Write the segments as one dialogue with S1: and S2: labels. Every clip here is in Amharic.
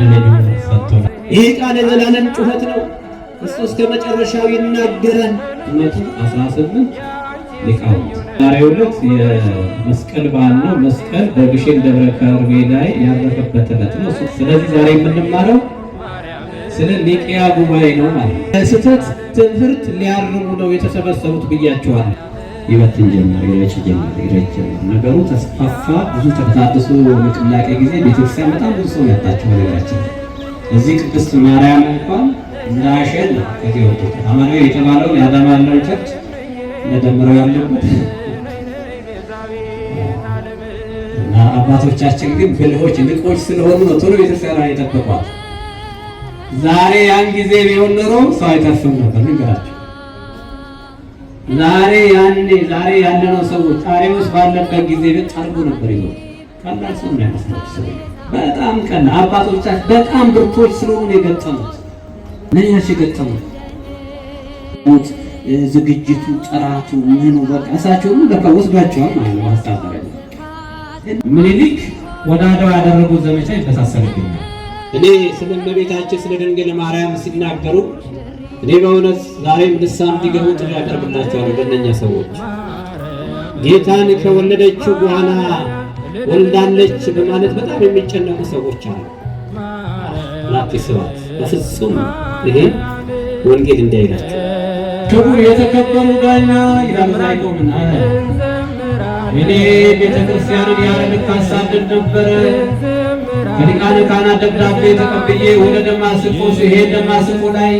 S1: ልጁ ሰጥቶናል። ይህ ቃል የዘላለም ጩኸት ነው። እሱ እስከ መጨረሻው ይናገራል። 18 ሊቃውንት ዛሬው ዕለት የመስቀል በዓል ነው። መስቀል በግሸን ደብረ ከርቤ ላይ ያረፈበት ዕለት ነው። ስለዚህ ዛሬ የምንማረው ስለ ኒቅያ ጉባኤ ነው ማለት ነው። ስህተት ትምህርት ሊያርሙ ነው የተሰበሰቡት ብያቸዋል። ይበትን ጀመር፣ ይረጭ ጀመር። ነገሩ ተስፋፋ። ብዙ ተታድሶ ንቅናቄ ጊዜ ቤተክርስቲያን በጣም ብዙ ሰው ያጣቸው ነገራችን። እዚህ ቅድስት ማርያም እንኳን እንዳሸን ከዚህ ወጥቶ አማኑኤል የተባለውን ያዳማለው ቸርች ለደምረው ያለበት እና አባቶቻችን ግን ብልሆች ልቆች ስለሆኑ ነው ቶሎ ቤተክርስቲያን የጠበቋት። ዛሬ ያን ጊዜ ቢሆን ኖሮ ሰው አይተርፍም ነበር። ንገራቸው ዛሬ ያለነው ሰዎች አሬዎስ ባለበት ጊዜ በጣርጎ ነበር ይዞ ቀላል ሰው ነው ያመስላችሁ። በጣም ቀላል አባቶቻችን በጣም ብርቶች ስለሆኑ የገጠሙት ነኛሽ የገጠሙት ዝግጅቱ ጥራቱ ምኑ በቃ እሳቸውም በቃ ወስዷቸዋል ማለት ነው። አስተዳደረ ምኒልክ ወደ አድዋ ያደረጉት ዘመቻ ይመሳሰልብኛል። እኔ ስለ እመቤታችን ስለ ድንግል ማርያም ሲናገሩ እኔ በእውነት ዛሬም ንስሐ እንዲገቡ ጥሪ ያቀርብላቸዋለሁ። ለእነኛ ሰዎች ጌታን ከወለደችው በኋላ ወልዳለች በማለት በጣም የሚጨነቁ ሰዎች አሉ። ላቲስባት በፍጹም ይሄ ወንጌል እንዳይላቸው ክቡር የተከበሩ ዳኛ ይላልታይቆምና እኔ ቤተክርስቲያንን ያለ ልክ አሳድድ ነበረ። ከሊቃነ ካህናት ደብዳቤ ተቀብዬ ወደ ደማስቆ ሲሄድ ደማስቆ ላይ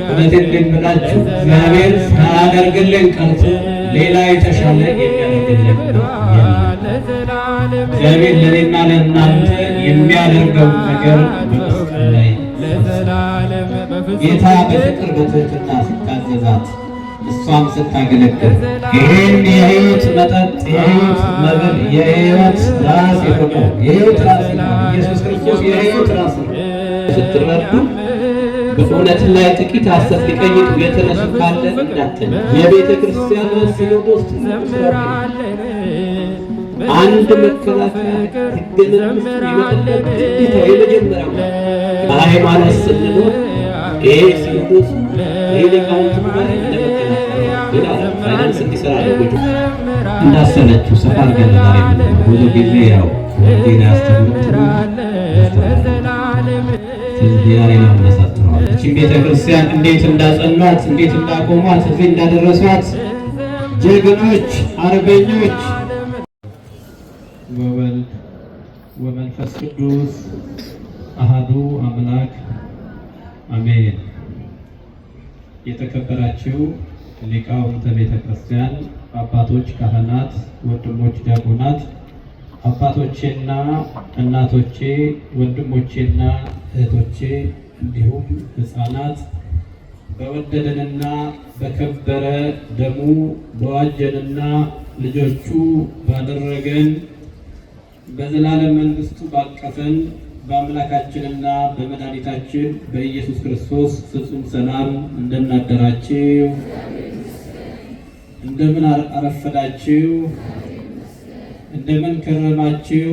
S1: እውነቴን ልንገራችሁ እግዚአብሔር ሳያደርግልን ቀርቶ ሌላ የተሻለ የሚያደርግልን እግዚአብሔር ለእኔና ለእናንተ የሚያደርገው ነገር በመስቀል ላይ ጌታ በፍቅር በትህትና ሲታዘዛት እሷም ስታገለግል ይህን የሕይወት መጠጥ የሕይወት መብል የሕይወት ራስ የሆነው የሕይወት ራስ ኢየሱስ ክርስቶስ የሕይወት ራስ ነው ስትረዱ በእውነት ላይ ጥቂት ሐሰት ሊቀይጡ የተነሱ ካለ እንዳትል የቤተ ክርስቲያን ሲኖዶስ አንድ መከላከያ ሕገ መንግሥት የመጠበቅ ግዴታ የመጀመሪያው በሃይማኖት ስንኖር ይሄ ሲኖዶስ ይሄ ሊቃውንት ፋይናንስ እንዲሰራ ያደረጉ እንዳሰለችው ሰፋ አድርገን ዛሬ ብዙ ጊዜ ያው ዲና ያስተምሩት ዲናሪ ነው መሰጥቷል። እቺ ቤተ ክርስቲያን እንዴት እንዳጸኗት እንዴት እንዳቆሟት እዚህ እንዳደረሷት ጀግኖች አርበኞች ወወልድ ወመንፈስ ቅዱስ አሃዱ አምላክ አሜን። የተከበራችሁ ሊቃውንተ ቤተ ክርስቲያን አባቶች፣ ካህናት፣ ወንድሞች ዲያቆናት፣ አባቶቼና እናቶቼ፣ ወንድሞቼና እህቶቼ እንዲሁም ሕፃናት በወደደንና በከበረ ደሙ በዋጀንና ልጆቹ ባደረገን በዘላለም መንግሥቱ ባቀፈን በአምላካችንና በመድኃኒታችን በኢየሱስ ክርስቶስ ፍጹም ሰላም እንደምን አደራችሁ? እንደምን አረፈዳችሁ? እንደምን ከረማችሁ?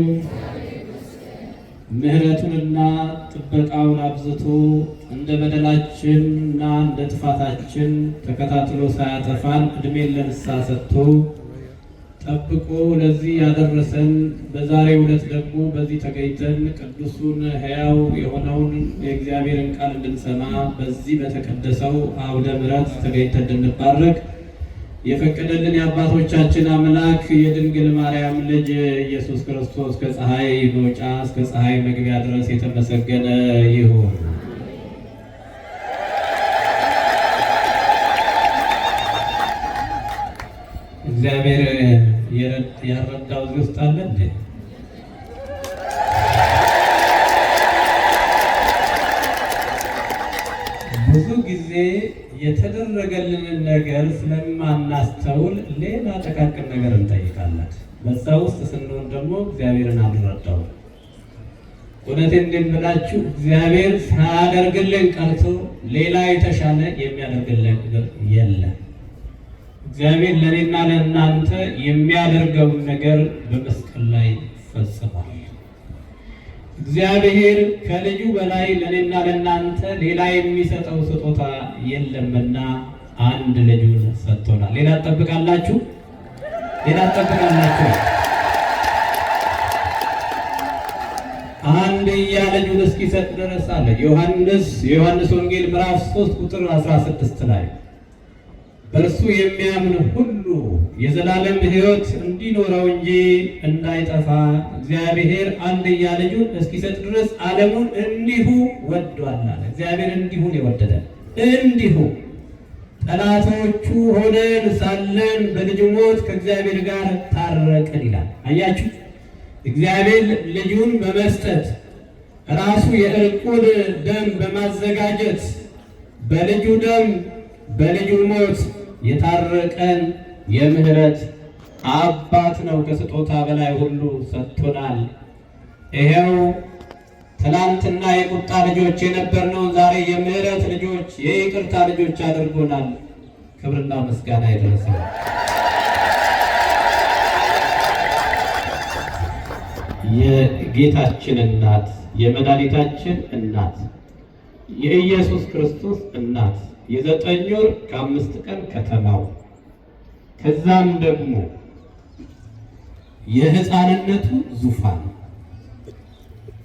S1: ምሕረቱንና ጥበቃውን አብዝቶ እንደ በደላችንና እንደ ጥፋታችን ተከታትሎ ሳያጠፋን ዕድሜን ለንስሐ ሰጥቶ ጠብቆ ለዚህ ያደረሰን በዛሬው ዕለት ደግሞ በዚህ ተገኝተን ቅዱሱን ሕያው የሆነውን የእግዚአብሔርን ቃል እንድንሰማ በዚህ በተቀደሰው አውደ ምሕረት ተገኝተን እንድንባረክ የፈቀደልን የአባቶቻችን አምላክ የድንግል ማርያም ልጅ ኢየሱስ ክርስቶስ ከፀሐይ መውጫ እስከ ፀሐይ መግቢያ ድረስ የተመሰገነ ይሁን። እግዚአብሔር ያረዳው እዚህ ውስጥ አለ እንዴ? ብዙ ጊዜ የተደረገልንን ነገር ስለማናስተውል ሌላ ጥቃቅን ነገር እንጠይቃለን። በዛ ውስጥ ስንሆን ደግሞ እግዚአብሔርን አንረዳው። እውነቴን እንደምላችሁ እግዚአብሔር ሳያደርግልን ቀርቶ ሌላ የተሻለ የሚያደርግልን ነገር የለም። እግዚአብሔር ለእኔና ለእናንተ የሚያደርገውን ነገር በመስቀል ላይ ፈጽሟል። እግዚአብሔር ከልጁ በላይ ለእኔና ለእናንተ ሌላ የሚሰጠው ስጦታ የለምና አንድ ልጁን ሰጥቶናል። ሌላ ትጠብቃላችሁ? ሌላ ትጠብቃላችሁ? አንድያ ልጁን እስኪሰጥ ድረስ አለ። የዮሐንስ ወንጌል ምዕራፍ 3 ቁጥር 16 ላይ በእርሱ የሚያምን ሁሉ የዘላለም ሕይወት እንዲኖረው እንጂ እንዳይጠፋ እግዚአብሔር አንድያ ልጁን እስኪሰጥ ድረስ ዓለሙን እንዲሁ ወዷል አለ። እግዚአብሔር እንዲሁን የወደደ እንዲሁ ጠላቶቹ ሆነን ሳለን በልጁ ሞት ከእግዚአብሔር ጋር ታረቅን ይላል። አያችሁ፣ እግዚአብሔር ልጁን በመስጠት ራሱ የእርቁን ደም በማዘጋጀት በልጁ ደም በልጁ ሞት የታረቀን የምህረት አባት ነው። ከስጦታ በላይ ሁሉ ሰጥቶናል። ይሄው ትላንትና የቁጣ ልጆች የነበርነው ዛሬ የምህረት ልጆች የይቅርታ ልጆች አድርጎናል። ክብርና ምስጋና ይድረሰው። የጌታችን እናት የመድኃኒታችን እናት የኢየሱስ ክርስቶስ እናት የ9 ወር ከ5 ቀን ከተማው ከዛም ደግሞ የሕፃንነቱ ዙፋን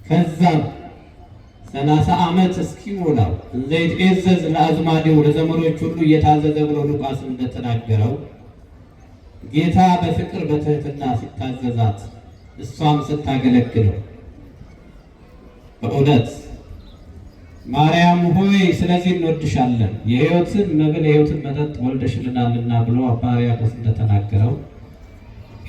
S1: ከዛም 30 ዓመት እስኪሞላው ዘይትዔዘዝ ለአዝማዲሁ ለዘመዶች ሁሉ እየታዘዘ ብሎ ሉቃስ እንደተናገረው ጌታ በፍቅር በትህትና ሲታዘዛት እሷም ስታገለግለው በእውነት ማርያም ሆይ ስለዚህ እንወድሻለን የሕይወትን መብል የሕይወትን መጠጥ ወልደሽልናልና ብሎ አባ ሕርያቆስ እንደተናገረው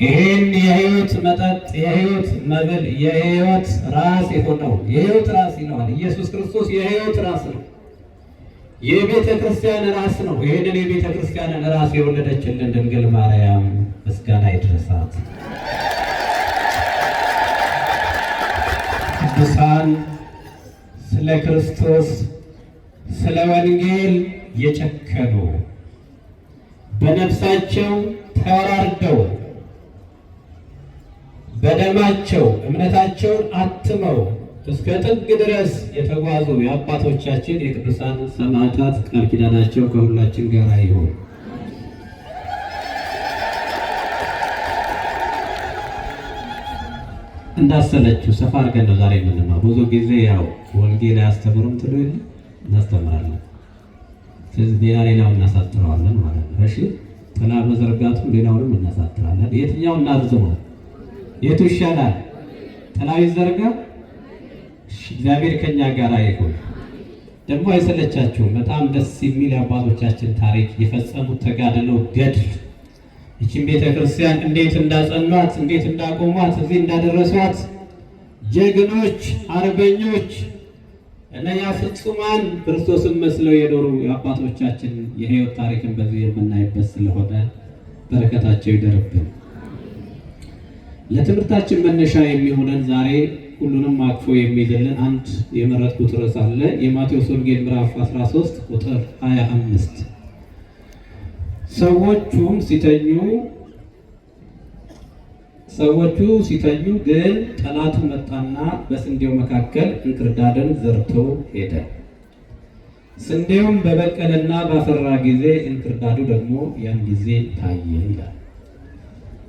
S1: ይህን የሕይወት መጠጥ የሕይወት መብል የሕይወት ራስ የሆነው የሕይወት ራስ ይለዋል ኢየሱስ ክርስቶስ የሕይወት ራስ ነው። የቤተ ክርስቲያን ራስ ነው። ይህንን የቤተ ክርስቲያንን ራስ የወለደችልን ድንግል ማርያም ምስጋና ይድረሳት። ቅዱሳን ስለ ክርስቶስ ስለ ወንጌል የጨከኑ በነፍሳቸው ተወራርደው በደማቸው እምነታቸውን አትመው እስከ ጥግ ድረስ የተጓዙ የአባቶቻችን የቅዱሳን ሰማዕታት ቃል ኪዳናቸው ከሁላችን ጋር ይሁን። እንዳሰለችው ሰፋ አድርገን ነው ዛሬ የምንማረው። ብዙ ጊዜ ያው ወንጌል አያስተምሩም ትሉ የለ እናስተምራለን። ስለዚህ ሌላውን እናሳጥረዋለን ማለት ነው። እሺ ጥላ መዘርጋቱ ሌላውንም እናሳጥራለን። የትኛው እናርዝመው? የቱ ይሻላል? ጥላው ይዘርጋ? እግዚአብሔር ከኛ ጋር ይሁን። ደግሞ አይሰለቻችሁም። በጣም ደስ የሚል አባቶቻችን ታሪክ የፈጸሙት ተጋድሎ ገድል ይህችን ቤተክርስቲያን እንዴት እንዳጸኗት እንዴት እንዳቆሟት እዚህ እንዳደረሷት ጀግኖች አርበኞች እነኛ ፍጹማን ክርስቶስን መስለው የኖሩ የአባቶቻችን የሕይወት ታሪክን በዚህ የምናይበት ስለሆነ በረከታቸው ይደርብን። ለትምህርታችን መነሻ የሚሆነን ዛሬ ሁሉንም አቅፎ የሚይዝልን አንድ የመረጥኩት ርዕስ አለ። የማቴዎስ ወንጌል ምዕራፍ 13 ቁጥር 25 ሰዎቹ ሲተኙ ግን ጠላቱ መጣና በስንዴው መካከል እንክርዳድን ዘርቶ ሄደ። ስንዴውም በበቀለና ባፈራ ጊዜ እንክርዳዱ ደግሞ ያን ጊዜ ታየ ይላል።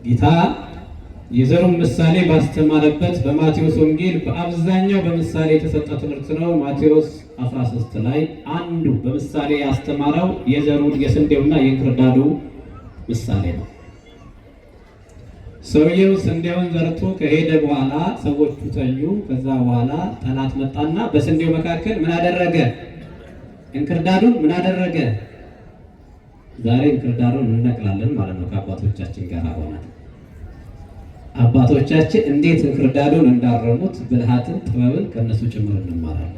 S1: ጌታ የዘሩን ምሳሌ ባስተማረበት በማቴዎስ ወንጌል በአብዛኛው በምሳሌ የተሰጠ ትምህርት ነው። ማቴዎስ 13 ላይ አንዱ በምሳሌ ያስተማረው የዘሩን የስንዴውና የእንክርዳዱ ምሳሌ ነው። ሰውየው ስንዴውን ዘርቶ ከሄደ በኋላ ሰዎቹ ተኙ። ከዛ በኋላ ጠላት መጣና በስንዴው መካከል ምን አደረገ? እንክርዳዱን ምን አደረገ? ዛሬ እንክርዳዱን እንነቅላለን ማለት ነው። ከአባቶቻችን ጋር ሆነን አባቶቻችን እንዴት እንክርዳዱን እንዳረሙት ብልሃትን ጥበብን ከነሱ ጭምር እንማራለን።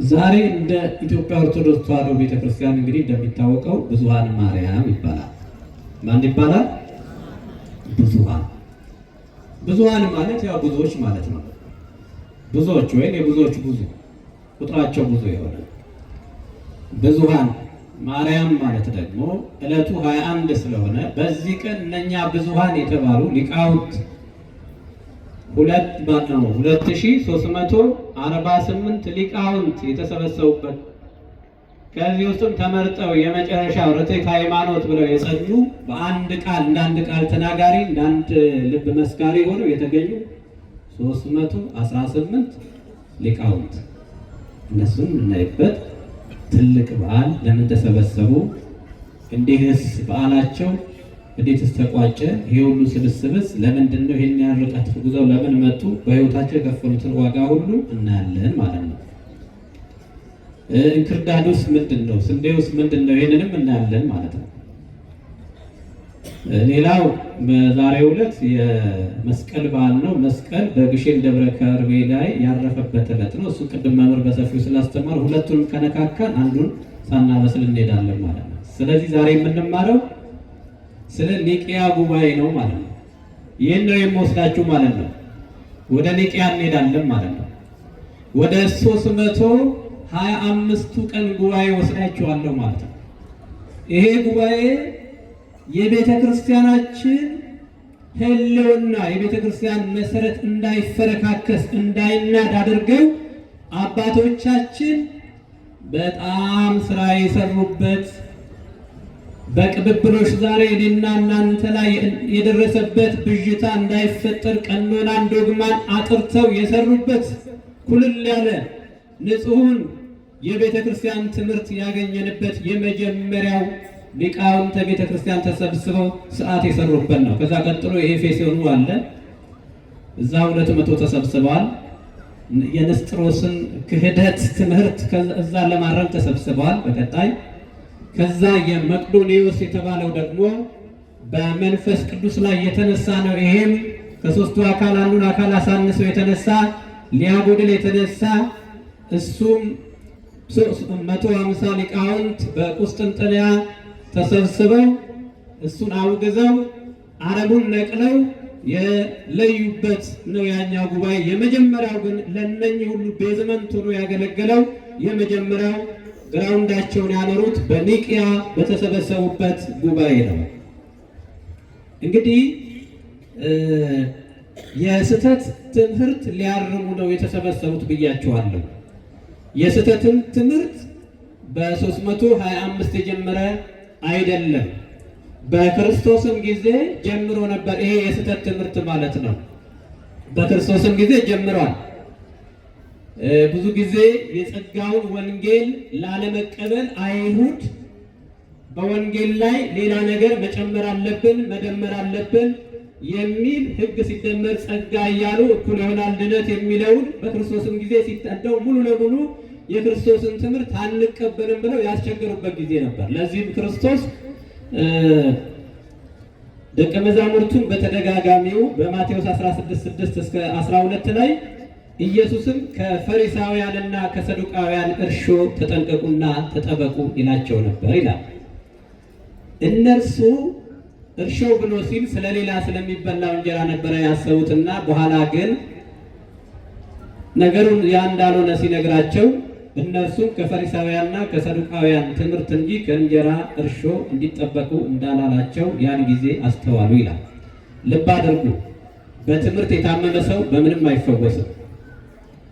S1: ዛሬ እንደ ኢትዮጵያ ኦርቶዶክስ ተዋሕዶ ቤተክርስቲያን እንግዲህ እንደሚታወቀው ብዙኃን ማርያም ይባላል። ማን ይባላል? ብዙኃን። ብዙኃን ማለት ያው ብዙዎች ማለት ነው። ብዙዎች ወይም የብዙዎች ብዙ ቁጥራቸው ብዙ የሆነ ብዙኃን ማርያም ማለት ደግሞ ዕለቱ 21 ስለሆነ በዚህ ቀን እነኛ ብዙኃን የተባሉ ሊቃውንት 2348 ሊቃውንት የተሰበሰቡበት ከዚህ ውስጥም ተመርጠው የመጨረሻው ርትዕት ሃይማኖት ብለው የጸኑ በአንድ ቃል እንዳንድ ቃል ተናጋሪ እንዳንድ ልብ መስካሪ ሆነው የተገኙ 318 ሊቃውንት እነሱን እናይበት ትልቅ በዓል ለምን ተሰበሰቡ? እንዲህስ በዓላቸው እንዴትስ ተቋጨ? ይሄ ሁሉ ስብስብስ ለምንድን ነው? ይሄን ያህል ርቀት ጉዘው ለምን መጡ? በሕይወታቸው የከፈሉትን ዋጋ ሁሉ እናያለን ማለት ነው። እንክርዳዱስ ምንድን ነው? ስንዴውስ ምንድን ነው? ይሄንንም እናያለን ማለት ነው። ሌላው በዛሬው ዕለት የመስቀል በዓል ነው። መስቀል በግሼን ደብረ ከርቤ ላይ ያረፈበት ዕለት ነው። እሱ ቅድም መምህር በሰፊው ስላስተማር ሁለቱንም ከነካካን አንዱን ሳናበስል እንሄዳለን ማለት ነው። ስለዚህ ዛሬ የምንማረው ስለ ኒቂያ ጉባኤ ነው ማለት ነው። ይህን ነው የምወስዳችሁ ማለት ነው። ወደ ኒቂያ እንሄዳለን ማለት ነው። ወደ 325ቱ ቀን ጉባኤ ወስዳችኋለሁ ማለት ነው። ይሄ ጉባኤ የቤተ ክርስቲያናችን ሕልውና የቤተ ክርስቲያን መሰረት እንዳይፈረካከስ እንዳይናድ አድርገው አባቶቻችን በጣም ስራ የሰሩበት በቅብብሎሽ ዛሬ እኔና እናንተ ላይ የደረሰበት ብዥታ እንዳይፈጠር ቀኖናን ዶግማን አጥርተው የሰሩበት ኩልል ያለ ንጹሑን የቤተ ክርስቲያን ትምህርት ያገኘንበት የመጀመሪያው ሊቃውንተ ቤተ ክርስቲያን ተሰብስበው ሰዓት የሰሩበት ነው። ከዛ ቀጥሎ የኤፌሶኑ አለ። እዛ 200 ተሰብስበዋል። የንስጥሮስን ክህደት ትምህርት እዛ ለማረም ተሰብስበዋል። በቀጣይ ከዛ የመቅዶኒዎስ የተባለው ደግሞ በመንፈስ ቅዱስ ላይ የተነሳ ነው። ይሄም ከሦስቱ አካል አንዱን አካል አሳንሰው የተነሳ ሊያጎድል የተነሳ እሱም 150 ሊቃውንት በቁስጥንጥንያ ተሰብስበው እሱን አውግዘው አረቡን ነቅለው የለዩበት ነው ያኛው ጉባኤ። የመጀመሪያው ግን ለነኚህ ሁሉ ቤዝመንት ሆኖ ያገለገለው የመጀመሪያው ግራውንዳቸውን ያኖሩት በኒቂያ በተሰበሰቡበት ጉባኤ ነው። እንግዲህ የስህተት ትምህርት ሊያርሙ ነው የተሰበሰቡት ብያችኋለሁ። የስህተትን ትምህርት በ325 የጀመረ አይደለም፣ በክርስቶስም ጊዜ ጀምሮ ነበር። ይሄ የስህተት ትምህርት ማለት ነው። በክርስቶስም ጊዜ ጀምሯል። ብዙ ጊዜ የጸጋውን ወንጌል ላለመቀበል አይሁድ በወንጌል ላይ ሌላ ነገር መጨመር አለብን መደመር አለብን የሚል ሕግ ሲደመር ጸጋ እያሉ እኩል ይሆናል ድነት የሚለውን በክርስቶስም ጊዜ ሲጠደው ሙሉ ለሙሉ የክርስቶስን ትምህርት አንቀበልም ብለው ያስቸገሩበት ጊዜ ነበር። ለዚህም ክርስቶስ ደቀ መዛሙርቱን በተደጋጋሚው በማቴዎስ 16:6 እስከ 12 ላይ ኢየሱስም ከፈሪሳውያንና ከሰዱቃውያን እርሾ ተጠንቀቁና ተጠበቁ ይላቸው ነበር ይላል። እነርሱ እርሾ ብሎ ሲል ስለሌላ ስለሚበላው እንጀራ ነበረ ያሰቡትና በኋላ ግን ነገሩን ያ እንዳልሆነ ሲነግራቸው እነርሱም ከፈሪሳውያንና ከሰዱቃውያን ትምህርት እንጂ ከእንጀራ እርሾ እንዲጠበቁ እንዳላላቸው ያን ጊዜ አስተዋሉ ይላል። ልብ አድርጉ፣ በትምህርት የታመመ ሰው በምንም አይፈወስም።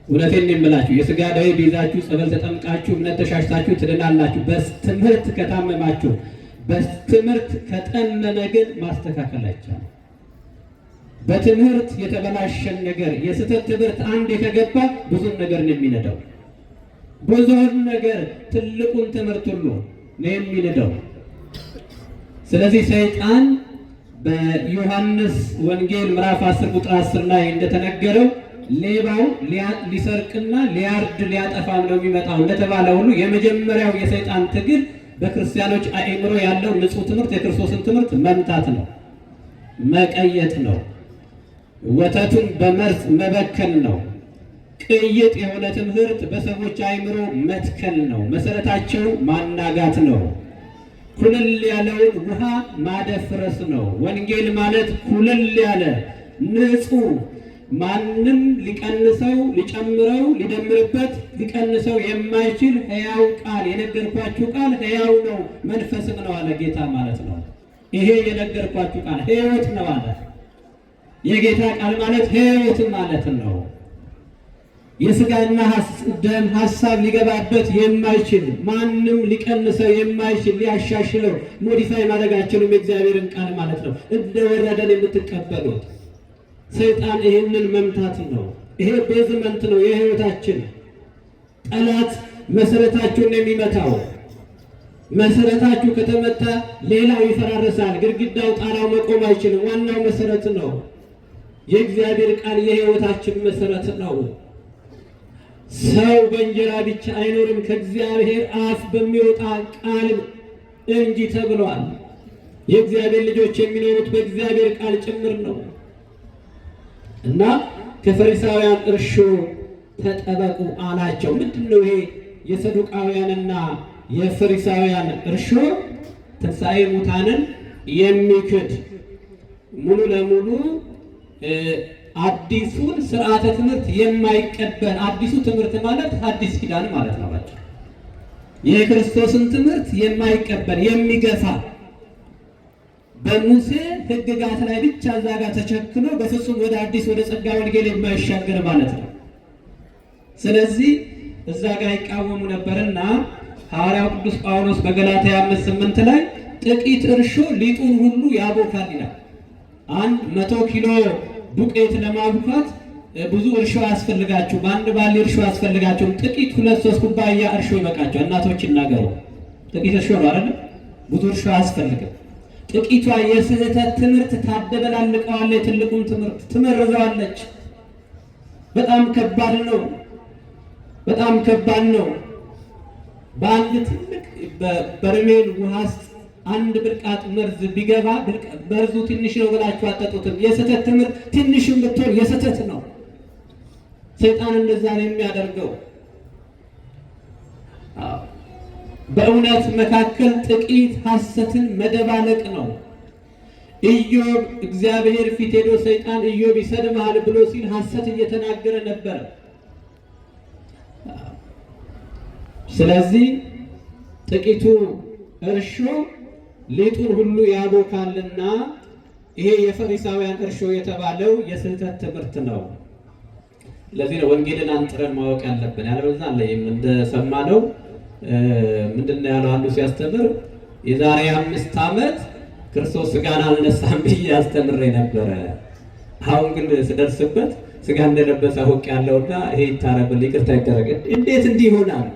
S1: እውነቴን የምላችሁ የሥጋ ደዌ ቢይዛችሁ ጸበል ተጠምቃችሁ እምነት ተሻሽታችሁ ትድናላችሁ። በትምህርት ከታመማችሁ፣ በትምህርት ከጠመመ ግን ማስተካከል አይቻልም። በትምህርት የተበላሸን ነገር የስህተት ትምህርት አንድ የተገባ ብዙን ነገር ነው የሚነዳው። ብዙውን ነገር ትልቁን ትምህርት ሁሉ ነው የሚነዳው። ስለዚህ ሰይጣን በዮሐንስ ወንጌል ምዕራፍ 10 ቁጥር 10 ላይ እንደተነገረው ሌባው ሊሰርቅና ሊያርድ ሊያጠፋም ነው የሚመጣው እንደተባለ ሁሉ የመጀመሪያው የሰይጣን ትግል በክርስቲያኖች አእምሮ ያለው ንጹሕ ትምህርት የክርስቶስን ትምህርት መምታት ነው፣ መቀየጥ ነው፣ ወተቱን በመርዝ መበከል ነው። ቅይጥ የሆነ ትምህርት በሰዎች አእምሮ መትከል ነው፣ መሰረታቸው ማናጋት ነው። ኩልል ያለውን ውሃ ማደፍረስ ነው። ወንጌል ማለት ኩልል ያለ ንጹሕ ማንም ሊቀንሰው ሊጨምረው ሊደምርበት ሊቀንሰው የማይችል ሕያው ቃል የነገርኳችሁ ቃል ሕያው ነው መንፈስም ነው አለ ጌታ ማለት ነው። ይሄ የነገርኳችሁ ቃል ሕይወት ነው አለ። የጌታ ቃል ማለት ሕይወት ማለት ነው። የሥጋና ደም ሐሳብ ሊገባበት የማይችል ማንም ሊቀንሰው የማይችል ሊያሻሽለው ሞዲፋይ ማድረጋችንም የእግዚአብሔርን ቃል ማለት ነው። እንደወረደን የምትቀበሉት ሰይጣን ይህንን መምታት ነው። ይሄ ቤዝመንት ነው የሕይወታችን። ጠላት መሰረታችሁን የሚመታው መሰረታችሁ ከተመታ ሌላው ይፈራረሳል። ግድግዳው ጣራው መቆም አይችልም። ዋናው መሰረት ነው። የእግዚአብሔር ቃል የሕይወታችን መሰረት ነው። ሰው በእንጀራ ብቻ አይኖርም ከእግዚአብሔር አፍ በሚወጣ ቃል እንጂ ተብሏል። የእግዚአብሔር ልጆች የሚኖሩት በእግዚአብሔር ቃል ጭምር ነው እና ከፈሪሳውያን እርሾ ተጠበቁ አላቸው። ምንድነው ይሄ? የሰዱቃውያንና የፈሪሳውያን እርሾ ትንሣኤ ሙታንን የሚክድ ሙሉ ለሙሉ አዲሱን ስርዓተ ትምህርት የማይቀበል አዲሱ ትምህርት ማለት አዲስ ኪዳን ማለት ነው። ባጭሩ የክርስቶስን ትምህርት የማይቀበል የሚገፋ በሙሴ ሕግጋት ላይ ብቻ እዛ ጋር ተቸክሎ በፍጹም ወደ አዲስ ወደ ጸጋ ወንጌል የማይሻገር ማለት ነው። ስለዚህ እዛ ጋር ይቃወሙ ነበርና ሐዋርያው ቅዱስ ጳውሎስ በገላትያ 5:8 ላይ ጥቂት እርሾ ሊጡን ሁሉ ያቦካል ይላል። 100 ኪሎ ዱቄት ለማቡካት ብዙ እርሾ ያስፈልጋችሁ፣ በአንድ ባሊ እርሾ ያስፈልጋችሁ። ጥቂት 2-3 ኩባያ እርሾ ይበቃቸው። እናቶች ይናገሩ፣ ጥቂት እርሾ ነው አይደል? ብዙ እርሾ አያስፈልግም። ጥቂቷ የስህተት ትምህርት ታደበላልቀዋለች፣ ትልቁን ትምህርት ትመርዘዋለች። በጣም ከባድ ነው። በጣም ከባድ ነው። በአንድ ትልቅ በርሜል ውሃ ውስጥ አንድ ብልቃጥ መርዝ ቢገባ መርዙ ትንሽ ነው ብላችሁ አጠጡትም። የስህተት ትምህርት ትንሽም ብትሆን የስህተት ነው። ሰይጣን እንደዛ ነው የሚያደርገው። በእውነት መካከል ጥቂት ሐሰትን መደባለቅ ነው። ኢዮብ እግዚአብሔር ፊት ሄዶ ሰይጣን ኢዮብ ይሰድብሃል ብሎ ሲል ሐሰት እየተናገረ ነበር። ስለዚህ ጥቂቱ እርሾ ሊጡን ሁሉ ያቦካልና ይሄ የፈሪሳውያን እርሾ የተባለው የስህተት ትምህርት ነው። ለዚህ ነው ወንጌልን አንጥረን ማወቅ ያለብን። ያለበለዚያ አለይም እንደሰማነው ምንድነው ያለው አንዱ ሲያስተምር የዛሬ 5 ዓመት ክርስቶስ ስጋን አልነሳም ብዬ አስተምሬ ነበረ። አሁን ግን ስደርስበት ስጋ እንደለበሰ አውቅ ያለውና ይሄ ይታረብል ይቅርታ ይደረግ። እንዴት እንዲህ ይሆናል?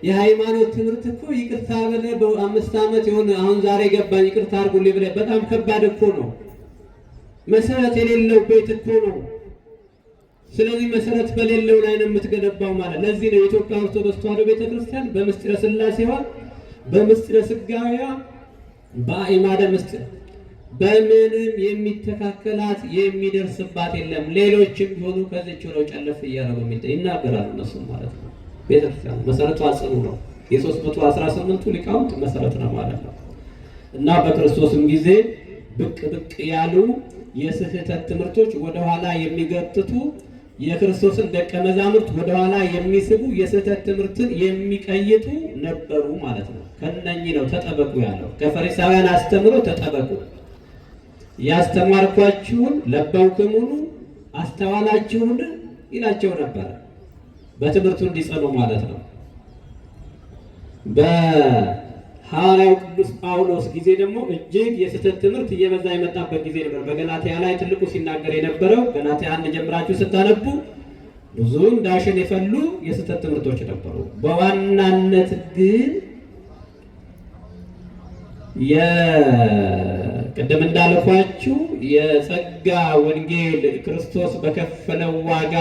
S1: የሃይማኖት ትምህርት እኮ ይቅርታ ብለህ በ5 ዓመት የሆነ አሁን ዛሬ ገባኝ ይቅርታ አድርጉልኝ ብለህ በጣም ከባድ እኮ ነው። መሰረት የሌለው ቤት እኮ ነው። ስለዚህ መሰረት በሌለው ላይ ነው የምትገነባው ማለት። ለዚህ ነው የኢትዮጵያ ኦርቶዶክስ ተዋሕዶ ቤተክርስቲያን በምስጢረ ሥላሴዋ በምስጢረ ሥጋዌዋ በአዕማደ ምስጢር በምንም የሚተካከላት የሚደርስባት የለም። ሌሎችም ቢሆኑ ከዚች ነው ጨለፍ እያደረጉ ይናገራሉ እነሱ ማለት ነው። ቤተክርስቲያን መሰረቷ ጽኑ ነው። የ318ቱ ሊቃውንት መሰረት ነው ማለት ነው እና በክርስቶስም ጊዜ ብቅ ብቅ ያሉ የስህተት ትምህርቶች ወደኋላ የሚገትቱ የክርስቶስን ደቀ መዛሙርት ወደኋላ የሚስቡ የስህተት ትምህርትን የሚቀይጡ ነበሩ ማለት ነው። ከነኚህ ነው ተጠበቁ ያለው። ከፈሪሳውያን አስተምሮ ተጠበቁ፣ ያስተማርኳችሁን ለበውክሙኑ አስተዋላችሁን ይላቸው ነበር። በትምህርቱ እንዲጸኑ ማለት ነው። በሐዋርያው ቅዱስ ጳውሎስ ጊዜ ደግሞ እጅግ የስህተት ትምህርት እየበዛ የመጣበት ጊዜ ነበር። በገላትያ ላይ ትልቁ ሲናገር የነበረው ገላትያ 1 ጀምራችሁ ስታነቡ ብዙ ዳሽን የፈሉ የስህተት ትምህርቶች ነበሩ። በዋናነት ግን ቅድም እንዳልኳችሁ የጸጋ ወንጌል ክርስቶስ በከፈለው ዋጋ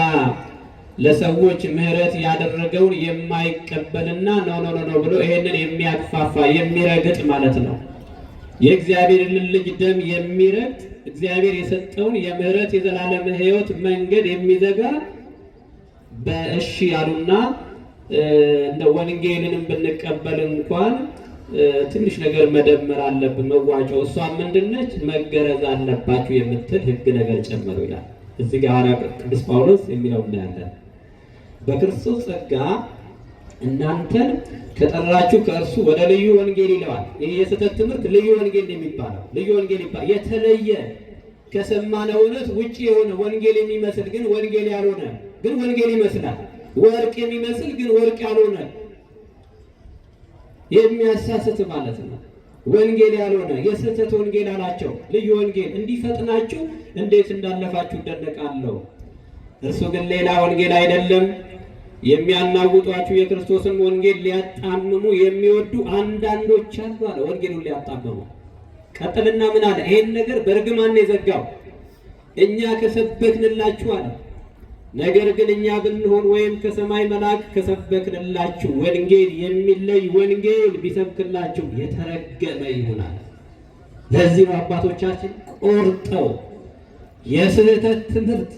S1: ለሰዎች ምሕረት ያደረገውን የማይቀበልና ነው ብሎ ይሄንን የሚያክፋፋ የሚረግጥ ማለት ነው። የእግዚአብሔርን ልጅ ደም የሚረግጥ እግዚአብሔር የሰጠውን የምሕረት የዘላለም ሕይወት መንገድ የሚዘጋ በእሺ ያሉና እንደ ወንጌልንም ብንቀበል እንኳን ትንሽ ነገር መደመር አለብን። መዋጮው እሷ ምንድነች? መገረዝ አለባችሁ የምትል ሕግ ነገር ጨመሩ ይላል። እዚህ ጋር ቅዱስ ጳውሎስ የሚለው እናያለን። በክርስቶስ ጸጋ እናንተን ከጠራችሁ ከእርሱ ወደ ልዩ ወንጌል ይለዋል። ይህ የስህተት ትምህርት ልዩ ወንጌል የሚባለው ልዩ ወንጌል ይባላል። የተለየ ከሰማነው እውነት ውጪ የሆነ ወንጌል የሚመስል ግን ወንጌል ያልሆነ ግን ወንጌል ይመስላል፣ ወርቅ የሚመስል ግን ወርቅ ያልሆነ የሚያሳስት ማለት ነው። ወንጌል ያልሆነ የስህተት ወንጌል አላቸው። ልዩ ወንጌል እንዲፈጥናችሁ እንዴት እንዳለፋችሁ እደነቃለሁ። እርሱ ግን ሌላ ወንጌል አይደለም። የሚያናውጧችሁ የክርስቶስን ወንጌል ሊያጣምሙ የሚወዱ አንዳንዶች አሉ አለ። ወንጌሉን ሊያጣምሙ ቀጥልና ምን አለ? ይሄን ነገር በእርግማን የዘጋው እኛ ከሰበክንላችሁ አለ። ነገር ግን እኛ ብንሆን ወይም ከሰማይ መልአክ ከሰበክንላችሁ ወንጌል የሚለይ ወንጌል ቢሰብክላችሁ የተረገመ ይሆናል። ለዚህ ነው አባቶቻችን ቆርጠው የስህተት ትምህርት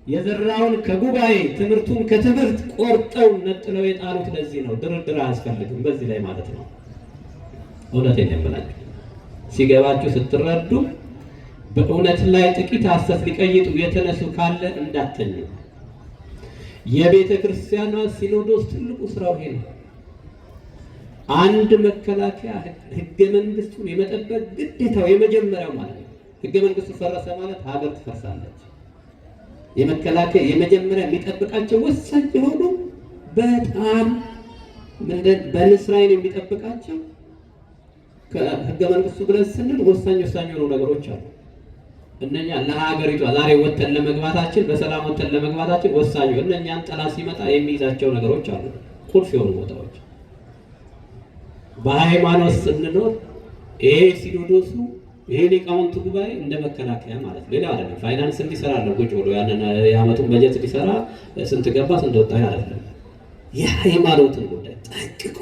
S1: የዘራውን ከጉባኤ ትምህርቱን ከትምህርት ቆርጠው ነጥለው የጣሉት። ለዚህ ነው ድርድር አያስፈልግም በዚህ ላይ ማለት ነው። እውነቴን የምላችሁ ሲገባችሁ ስትረዱ በእውነት ላይ ጥቂት ሐሰት ሊቀይጡ የተነሱ ካለ እንዳትተኙ። የቤተ ክርስቲያኗ ሲኖዶስ ትልቁ ስራው ይሄ ነው። አንድ መከላከያ ህገ መንግስቱን የመጠበቅ ግዴታው የመጀመሪያው ማለት ነው። ህገ መንግስቱ ፈረሰ ማለት ሀገር ትፈርሳለች። የመከላከያ የመጀመሪያ የሚጠብቃቸው ወሳኝ የሆኑ በጣም በንስራይን የሚጠብቃቸው ከህገ መንግስቱ ብለን ስንል ወሳኝ የሆኑ ነገሮች አሉ። እነኛ ለሀገሪቷ ዛሬ ወተን ለመግባታችን በሰላም ወተን ለመግባታችን ወሳኙ እነኛን ጠላት ሲመጣ የሚይዛቸው ነገሮች አሉ። ቁልፍ የሆኑ ቦታዎች በሃይማኖት ስንኖር ይሄ ሲኖዶሱ ይሄ ሊቃውንት ጉባኤ እንደ መከላከያ ማለት ሌላ አይደለም። ፋይናንስ እንዲሰራ ነው ቁጭ ብሎ ያንን የዓመቱን በጀት እንዲሰራ ስንት ገባ ስንት ወጣ አይደለም። የሃይማኖትን ጉዳይ ጠንቅቆ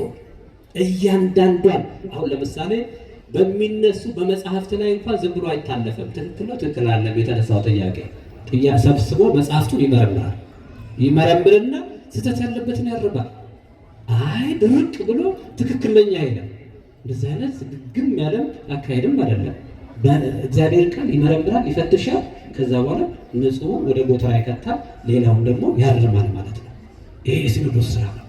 S1: እያንዳንዷን አሁን ለምሳሌ በሚነሱ በመጽሐፍት ላይ እንኳን ዝም ብሎ አይታለፈም። ትክክል ነው ትክክል አለ የተነሳው ጥያቄ ሰብስቦ መጽሐፍቱን ይመረምርና ስህተት ያለበትን ያርባል። አይ ድርቅ ብሎ ትክክለኛ አይደለም። እንደዚህ አይነት ግም ያለም አካሄድም አይደለም። በእግዚአብሔር ቃል ይመረምራል፣ ይፈትሻል። ከዛ በኋላ ንጹህ ወደ ጎተራ ይከታል፣ ሌላውን ደግሞ ያርማል ማለት ነው። ይሄ የሲኖዶስ ስራ ነው።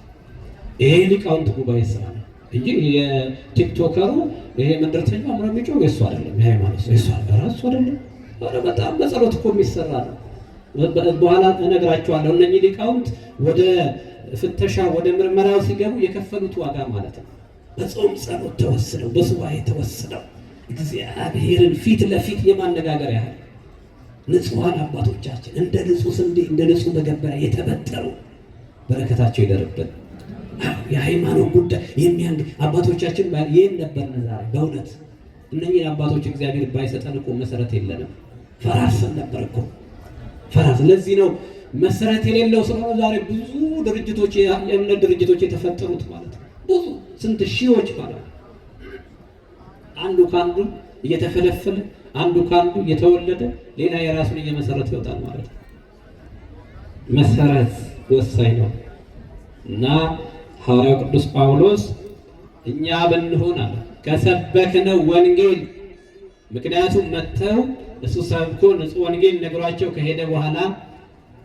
S1: ይሄ ሊቃውንት ጉባኤ ስራ ነው እንጂ የቲክቶከሩ ይሄ መንደርተኛው አምራሚጮው የሱ አይደለም። የሃይማኖት ሰው የሱ አይደለም። በጣም በጸሎት እኮ የሚሰራ ነው። በኋላ እነግራቸዋለሁ። እነኚህ ሊቃውንት ወደ ፍተሻ ወደ ምርመራው ሲገቡ የከፈሉት ዋጋ ማለት ነው። በጾም ጸሎት ተወስነው በሱባኤ ተወስነው እግዚአብሔርን ፊት ለፊት የማነጋገር ያህል ንጹሐን አባቶቻችን እንደ ንጹህ ስንዴ እንደ ንጹህ መገበሪያ የተበጠሩ በረከታቸው ይደርብን። የሃይማኖት ጉዳይ አባቶቻችን ይህን ነበር ዛሬ በእውነት እነኚህ አባቶች እግዚአብሔር ባይሰጠን እኮ መሰረት የለንም። ፈራርሰን ነበር እኮ ፈራርስ። ለዚህ ነው መሰረት የሌለው ስለሆነ ዛሬ ብዙ ድርጅቶች የእምነት ድርጅቶች የተፈጠሩት ማለት ነው። ብዙ ስንት ሺዎች ማለት ነው። አንዱ ካንዱ እየተፈለፈለ አንዱ ካንዱ እየተወለደ ሌላ የራሱን እየመሰረተ ይወጣል ማለት ነው። መሰረት ወሳኝ ነው እና ሐዋርያው ቅዱስ ጳውሎስ እኛ ብንሆን አለ ከሰበክነው ወንጌል ምክንያቱም መተው እሱ ሰብኮ ንጹህ ወንጌል ነግሯቸው ከሄደ በኋላ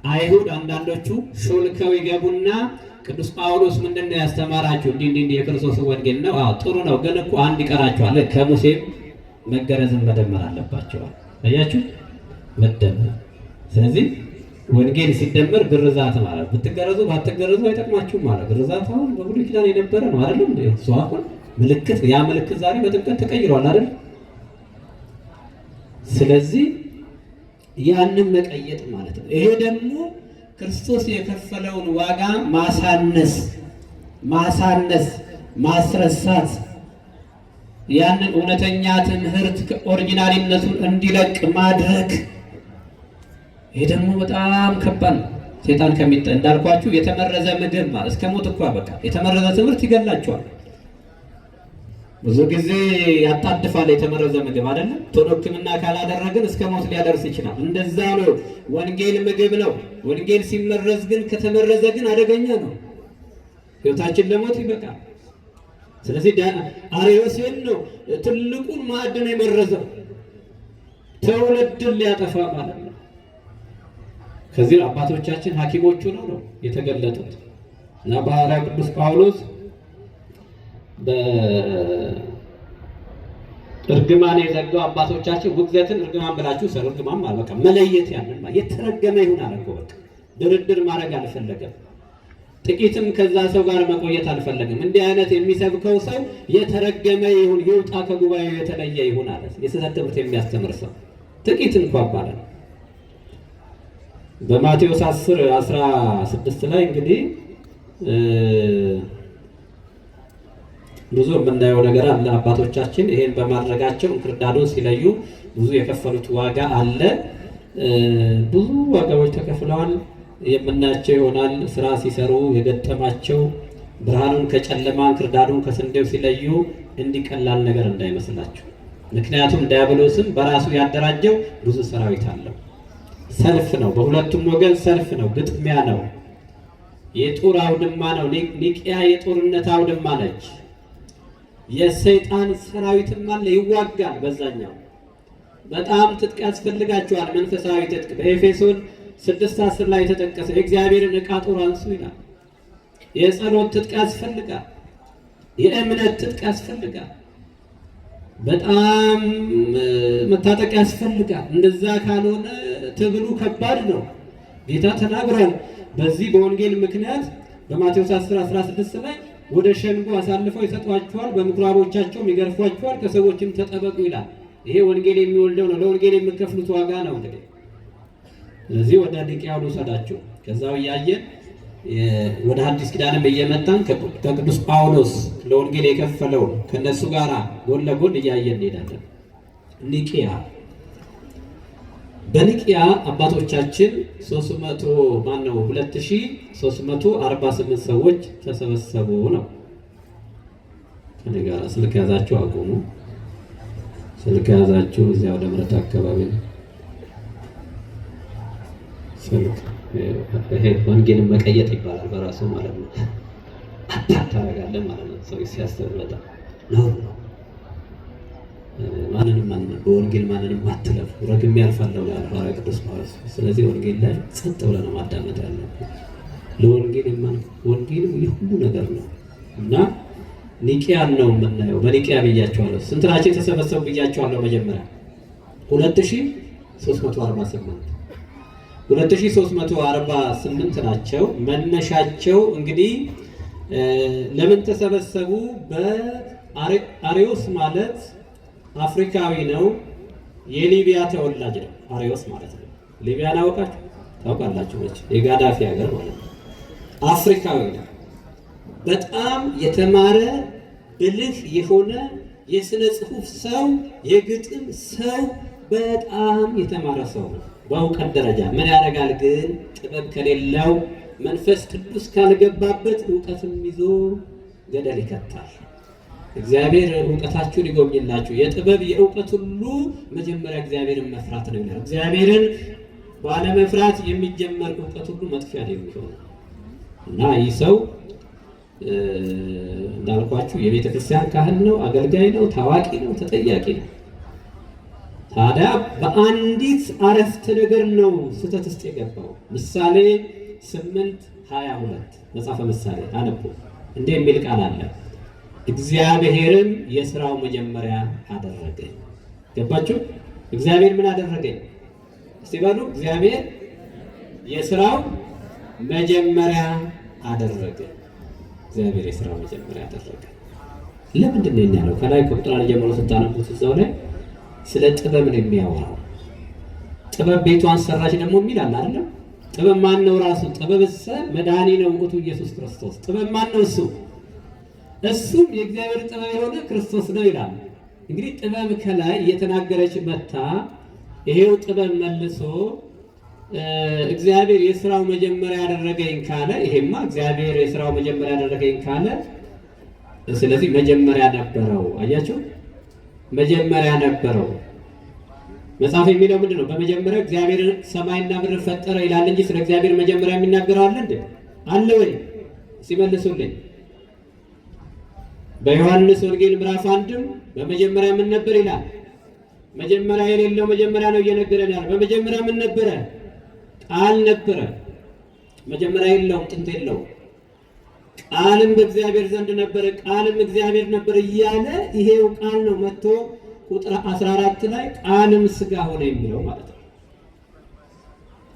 S1: አይሁድ አንዳንዶቹ ሾልከው ይገቡና ቅዱስ ጳውሎስ ምንድነው ያስተማራችሁ? እንዲህ የክርስቶስ ወንጌል ነው። አዎ ጥሩ ነው፣ ግን እኮ አንድ ይቀራችኋል። ከሙሴም መገረዝን መደመር አለባቸው። አያችሁ መደመር። ስለዚህ ወንጌል ሲደመር ግርዛት ማለት ብትገረዙ ባትገረዙ አይጠቅማችሁም ማለት። ግርዛት አሁን በብሉይ ኪዳን የነበረ ነው አይደል እንዴ? እሱ አሁን ምልክት ያ ምልክት ዛሬ በጥምቀት ተቀይሯል አይደል? ስለዚህ ያንን መቀየጥ ማለት ነው። ይሄ ደግሞ ክርስቶስ የከፈለውን ዋጋ ማሳነስ ማስረሳት ያንን እውነተኛ ትምህርት ኦሪጂናሊነቱን እንዲለቅ ማድረግ። ይሄ ደግሞ በጣም ከባድ ነው። ሴጣን እንዳልኳችሁ የተመረዘ ምግብ ማለት እስከ ሞት እኮ በቃ የተመረዘ ትምህርት ይገላችኋል። ብዙ ጊዜ ያጣድፋል የተመረዘ ምግብ አይደለም። ቶሎ ሕክምና ካላደረግን እስከ ሞት ሊያደርስ ይችላል። እንደዛ ነው። ወንጌል ምግብ ነው። ወንጌል ሲመረዝ ግን ከተመረዘ ግን አደገኛ ነው። ሕይወታችን ለሞት ይበቃል። ስለዚህ አርዮስን ነው ትልቁን ማዕድን የመረዘው ትውልድን ሊያጠፋ ማለት ነው። ከዚህ አባቶቻችን ሐኪሞቹ ነው የተገለጡት እና ሐዋርያው ቅዱስ ጳውሎስ እርግማን የዘጋው አባቶቻችን ውግዘትን እርግማን ብላችሁ ሰሩ። እርግማን ማለት በቃ መለየት ያንን የተረገመ ይሁን አለ እኮ በቃ ድርድር ማድረግ አልፈለገም። ጥቂትም ከዛ ሰው ጋር መቆየት አልፈለግም። እንዲህ አይነት የሚሰብከው ሰው የተረገመ ይሁን ይውጣ ከጉባኤው የተለየ ይሁን አለ። የስህተት ትምህርት የሚያስተምር ሰው ጥቂት እንኳን ባለ በማቴዎስ 10:16 ላይ እንግዲህ ብዙ የምናየው ነገር አለ። አባቶቻችን ይሄን በማድረጋቸው እንክርዳዱን ሲለዩ ብዙ የከፈሉት ዋጋ አለ። ብዙ ዋጋዎች ተከፍለዋል። የምናያቸው ይሆናል። ስራ ሲሰሩ የገጠማቸው ብርሃኑን ከጨለማ እንክርዳዱን ከስንዴው ሲለዩ እንዲቀላል ነገር እንዳይመስላችሁ። ምክንያቱም ዲያብሎስም በራሱ ያደራጀው ብዙ ሰራዊት አለው። ሰልፍ ነው፣ በሁለቱም ወገን ሰልፍ ነው፣ ግጥሚያ ነው፣ የጦር አውድማ ነው። ኒቅያ የጦርነት አውድማ ነች። የሰይጣን ሰራዊትም አለ፣ ይዋጋል። በዛኛው በጣም ትጥቅ ያስፈልጋቸዋል፣ መንፈሳዊ ትጥቅ። በኤፌሶን 6:10 ላይ የተጠቀሰ የእግዚአብሔርን ዕቃ ጦር አንሱ ይላል። የጸሎት ትጥቅ ያስፈልጋል፣ የእምነት ትጥቅ ያስፈልጋል፣ በጣም መታጠቅ ያስፈልጋል። እንደዛ ካልሆነ ትግሉ ከባድ ነው። ጌታ ተናግሯል። በዚህ በወንጌል ምክንያት በማቴዎስ 10:16 ላይ ወደ ሸንጎ አሳልፈው ይሰጧቸዋል፣ በምኩራቦቻቸውም ይገርፏቸዋል፣ ከሰዎችም ተጠበቁ ይላል። ይሄ ወንጌል የሚወልደው ነው። ለወንጌል የሚከፍሉት ዋጋ ነው። እንግዲህ ስለዚህ ወደ ኒቅያ ልውሰዳቸው። ከዛው እያየን ወደ ሐዲስ ኪዳንም እየመጣን ከቅዱስ ጳውሎስ ለወንጌል የከፈለውን ከነሱ ጋር ጎን ለጎን እያየን እንሄዳለን። ኒቅያ በኒቅያ አባቶቻችን 2348 ሰዎች ተሰበሰቡ ነው። ከኔ ጋር ስልክ ያዛችሁ አቁሙ። ስልክ ያዛችሁ እዚያ ወደ ምረት አካባቢ ስልክ ይሄ ወንጌልን መቀየጥ ይባላል በራሱ ማለት ነው። ታረጋለህ ማለት ነው። ሰው ሲያስተምረው ነው ማንንም በወንጌል ማንንም አትለፉ ረግም ያልፋለው ያልፋው ቅዱስ ጳውሎስ። ስለዚህ ወንጌል ላይ ጸጥ ብለን ማዳመጥ ያለብን ለወንጌል ወንጌል ሁሉ ነገር ነው እና ኒቅያን ነው የምናየው። በኒቅያ ብያቸዋለሁ። ስንት ናቸው የተሰበሰቡ ብያቸዋለሁ። መጀመሪያ 2348 ናቸው። መነሻቸው እንግዲህ ለምን ተሰበሰቡ? በአሪዮስ ማለት አፍሪካዊ ነው። የሊቢያ ተወላጅ ነው። አሪዮስ ማለት ነው። ሊቢያን ታውቃላችሁ? የጋዳፊ ሀገር ማለት ነው። አፍሪካዊ ነው። በጣም የተማረ ብልህ የሆነ የስነ ጽሑፍ ሰው፣ የግጥም ሰው፣ በጣም የተማረ ሰው ነው። በእውቀት ደረጃ ምን ያደርጋል ግን ጥበብ ከሌለው መንፈስ ቅዱስ ካልገባበት እውቀትም ይዞ ገደል ይከታል። እግዚአብሔር እውቀታችሁን ይጎብኝላችሁ። የጥበብ የእውቀት ሁሉ መጀመሪያ እግዚአብሔርን መፍራት ነው ይላል። እግዚአብሔርን ባለመፍራት የሚጀመር እውቀት ሁሉ መጥፊያ ነው የሚሆነው እና ይህ ሰው እንዳልኳችሁ የቤተ ክርስቲያን ካህን ነው፣ አገልጋይ ነው፣ ታዋቂ ነው፣ ተጠያቂ ነው። ታዲያ በአንዲት አረፍተ ነገር ነው ስህተት ውስጥ የገባው። ምሳሌ 8:22 መጽሐፈ ምሳሌ አነቡ። እንዲህ የሚል ቃል አለ፣ እግዚአብሔርን የሥራው መጀመሪያ አደረገኝ። ገባችሁ? እግዚአብሔር ምን አደረገኝ? እስቲ በሉ። እግዚአብሔር የሥራው መጀመሪያ አደረገ። እግዚአብሔር የሥራው መጀመሪያ አደረገ። ለምንድን ነው ያለው? ከላይ ከቁጥር 1 ጀምሮ ስታነቡት እዛው ላይ ስለ ጥበብ ነው የሚያወራው። ጥበብ ቤቷን ሰራች ደግሞ የሚል አለ አይደል? ጥበብ ማን ነው? ራሱ ጥበብሰ መድኃኒነ ውእቱ ኢየሱስ ክርስቶስ። ጥበብ ማን ነው? እሱም የእግዚአብሔር ጥበብ የሆነ ክርስቶስ ነው ይላል። እንግዲህ ጥበብ ከላይ እየተናገረች መታ፣ ይሄው ጥበብ መልሶ እግዚአብሔር የሥራው መጀመሪያ ያደረገኝ ካለ፣ ይሄማ እግዚአብሔር የሥራው መጀመሪያ ያደረገኝ ካለ፣ ስለዚህ መጀመሪያ ነበረው። አያችሁ? መጀመሪያ ነበረው። መጽሐፍ የሚለው ምንድን ነው? በመጀመሪያ እግዚአብሔር ሰማይና ምድር ፈጠረ ይላል እንጂ ስለ እግዚአብሔር መጀመሪያ የሚናገረው አለ እንዴ? አለ ወይ? ሲመልሱልኝ። በዮሐንስ ወንጌል ምዕራፍ 1 በመጀመሪያ ምን ነበር ይላል? መጀመሪያ የሌለው መጀመሪያ ነው እየነገረን ያለው። በመጀመሪያ ምን ነበረ? ቃል ነበረ። መጀመሪያ የለውም፣ ጥንት የለውም። ቃልም በእግዚአብሔር ዘንድ ነበረ፣ ቃልም እግዚአብሔር ነበር እያለ ይሄው ቃል ነው መጥቶ ቁጥር 14 ላይ ቃልም ሥጋ ሆነ የሚለው ማለት ነው።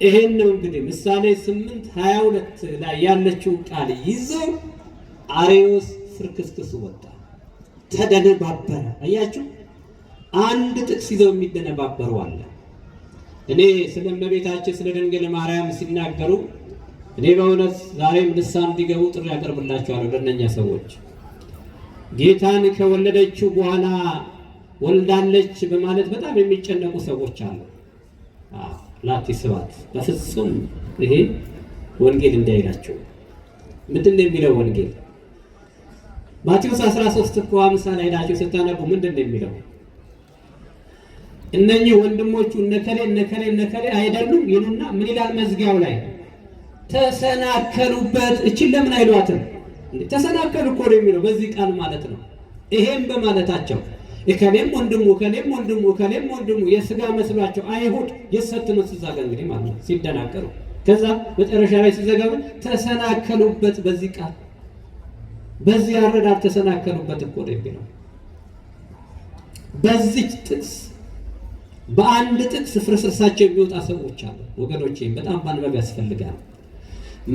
S1: ይሄን ነው እንግዲህ ምሳሌ 8:22 ላይ ያለችው ቃል ይዘው አርዮስ ፍርክስክስ ወጣ፣ ተደነባበረ። አያችሁ፣ አንድ ጥቅስ ይዘው የሚደነባበሩ አለ። እኔ ስለ እመቤታችን ስለ ድንግል ማርያም ሲናገሩ እኔ በእውነት ዛሬም ንስሐ እንዲገቡ ጥሪ ያቀርብላቸዋለሁ። ለእነኛ ሰዎች ጌታን ከወለደችው በኋላ ወልዳለች በማለት በጣም የሚጨነቁ ሰዎች አሉ። ላቲ ስባት በፍጹም ይሄ ወንጌል እንዳይላቸው። ምንድን ነው የሚለው ወንጌል? ማቴዎስ 13 እኮ 50 ላይ ሄዳችሁ ስታነቡ ምንድን ነው የሚለው? እነኚህ ወንድሞቹ እነከሌ አይደሉም ይሉና ምን ይላል መዝጊያው ላይ? ተሰናከሉበት። እቺን ለምን አይሏትም? ተሰናከሉ እኮ ነው የሚለው በዚህ ቃል ማለት ነው። ይሄም በማለታቸው እከሌም ወንድሙ የሥጋ መስሏቸው አይሁድ የሰተኑት ሲዛጋ እንግዲህ ማለት ነው ሲደናቀሩ፣ ከዛ መጨረሻ ላይ ሲዘጋው ተሰናከሉበት። በዚህ ቃል በዚህ አረዳድ ተሰናከሉበት እኮ ነው የሚለው። በዚህ ጥቅስ በአንድ ጥቅስ ፍርስርሳቸው የሚወጣ ሰዎች አሉ ወገኖቼ። በጣም ማንበብ ያስፈልጋል።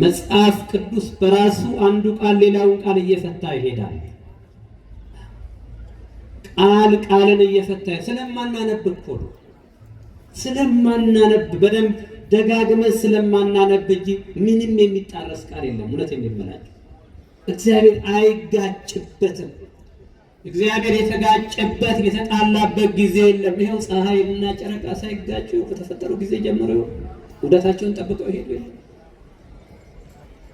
S1: መጽሐፍ ቅዱስ በራሱ አንዱ ቃል ሌላውን ቃል እየፈታ ይሄዳል። ቃልን እየፈታ ስለማናነብ እኮ ነው። ስለማናነብ በደንብ ደጋግመን ስለማናነብ እንጂ ምንም የሚጣረስ ቃል የለም። እውነት የሚመላቸው እግዚአብሔር አይጋጭበትም። እግዚአብሔር የተጋጨበት የተጣላበት ጊዜ የለም። ይኸው ፀሐይና ጨረቃ ሳይጋጩ ከተፈጠሩ ጊዜ ጀምሮ ውደታቸውን ጠብቀው ይሄዱ።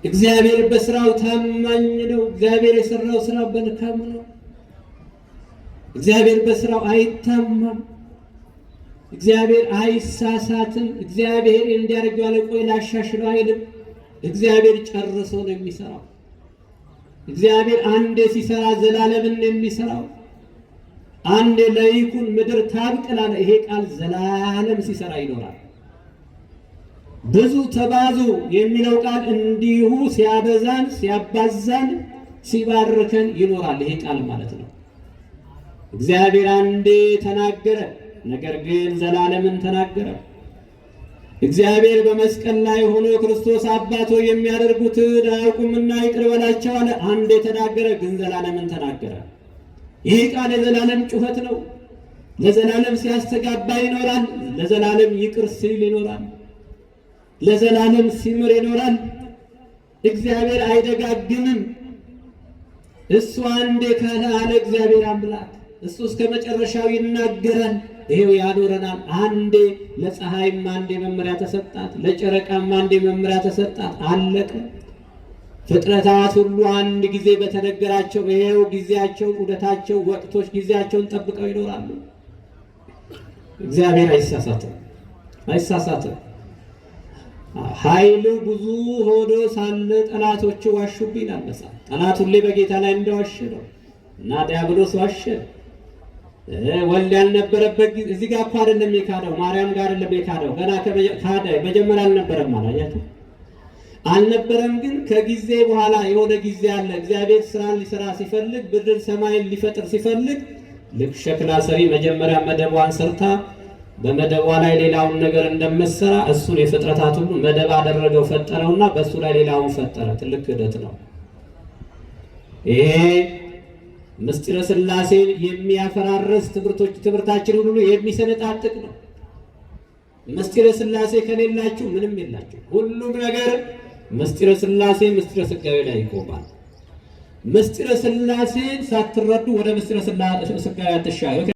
S1: እግዚአብሔር በስራው ታማኝ ነው። እግዚአብሔር የሰራው ስራ መልካም ነው። እግዚአብሔር በስራው አይታማም። እግዚአብሔር አይሳሳትም። እግዚአብሔር እንዲያደርግ ያለ ቆይ ላሻሽለው አይልም። እግዚአብሔር ጨርሶ ነው የሚሰራው። እግዚአብሔር አንዴ ሲሰራ ዘላለምን ነው የሚሰራው። አንዴ ለይኩን ምድር ታብቅል አለ። ይሄ ቃል ዘላለም ሲሰራ ይኖራል። ብዙ ተባዙ የሚለው ቃል እንዲሁ ሲያበዛን ሲያባዛን ሲባርከን ይኖራል። ይሄ ቃል ማለት ነው። እግዚአብሔር አንዴ ተናገረ፣ ነገር ግን ዘላለምን ተናገረ። እግዚአብሔር በመስቀል ላይ ሆኖ ክርስቶስ አባቶ የሚያደርጉትን አያውቁምና ይቅር በላቸው አለ። አንዴ ተናገረ፣ ግን ዘላለምን ተናገረ። ይህ ቃል የዘላለም ጩኸት ነው። ለዘላለም ሲያስተጋባ ይኖራል። ለዘላለም ይቅር ሲል ይኖራል። ለዘላለም ሲምር ይኖራል። እግዚአብሔር አይደጋግምም። እሱ አንዴ ካለ አለ እግዚአብሔር አምላክ እሱ እስከ መጨረሻው ይናገራል። ይሄው ያኖረናል። አንዴ ለፀሐይም አንዴ መመሪያ ተሰጣት፣ ለጨረቃም አንዴ መመሪያ ተሰጣት። አለቀ። ፍጥረታት ሁሉ አንድ ጊዜ በተነገራቸው ይሄው ጊዜያቸው፣ ዑደታቸው፣ ወቅቶች ጊዜያቸውን ጠብቀው ይኖራሉ። እግዚአብሔር አይሳሳትም። ኃይሉ ብዙ ሆኖ ሳለ ጠላቶቹ ዋሹብኝ ይላል መጽሐፍ። ጠላት ሁሌ በጌታ ላይ እንደዋሸ ነው እና ዲያብሎስ ዋሸ። ወልድ ያልነበረበት ጊዜ እዚህ ጋር እኮ አይደለም የካደው፣ ማርያም ጋር አይደለም የካደው። ገና ካደ መጀመሪያ አልነበረም አላያችሁ? አልነበረም። ግን ከጊዜ በኋላ የሆነ ጊዜ አለ። እግዚአብሔር ስራን ሊሰራ ሲፈልግ ምድር ሰማይን ሊፈጥር ሲፈልግ ልክ ሸክላ ሰሪ መጀመሪያ መደቧን ሰርታ በመደቧ ላይ ሌላውን ነገር እንደመሰራ እሱን የፍጥረታት ሁሉ መደብ አደረገው፣ ፈጠረውና በእሱ ላይ ሌላውን ፈጠረ። ትልቅ ክህደት ነው ይሄ። ምስጢረ ሥላሴን የሚያፈራርስ ትምህርታችን ሁሉ የሚሰነጣጥቅ ነው። ምስጢረ ሥላሴ ከሌላችሁ ምንም የላችሁ። ሁሉም ነገር ምስጢረ ሥላሴ ምስጢረ ሥጋዌ ላይ ይቆማል። ምስጢረ ሥላሴን ሳትረዱ ወደ ምስጢረ ሥጋዌ አትሻገሩ።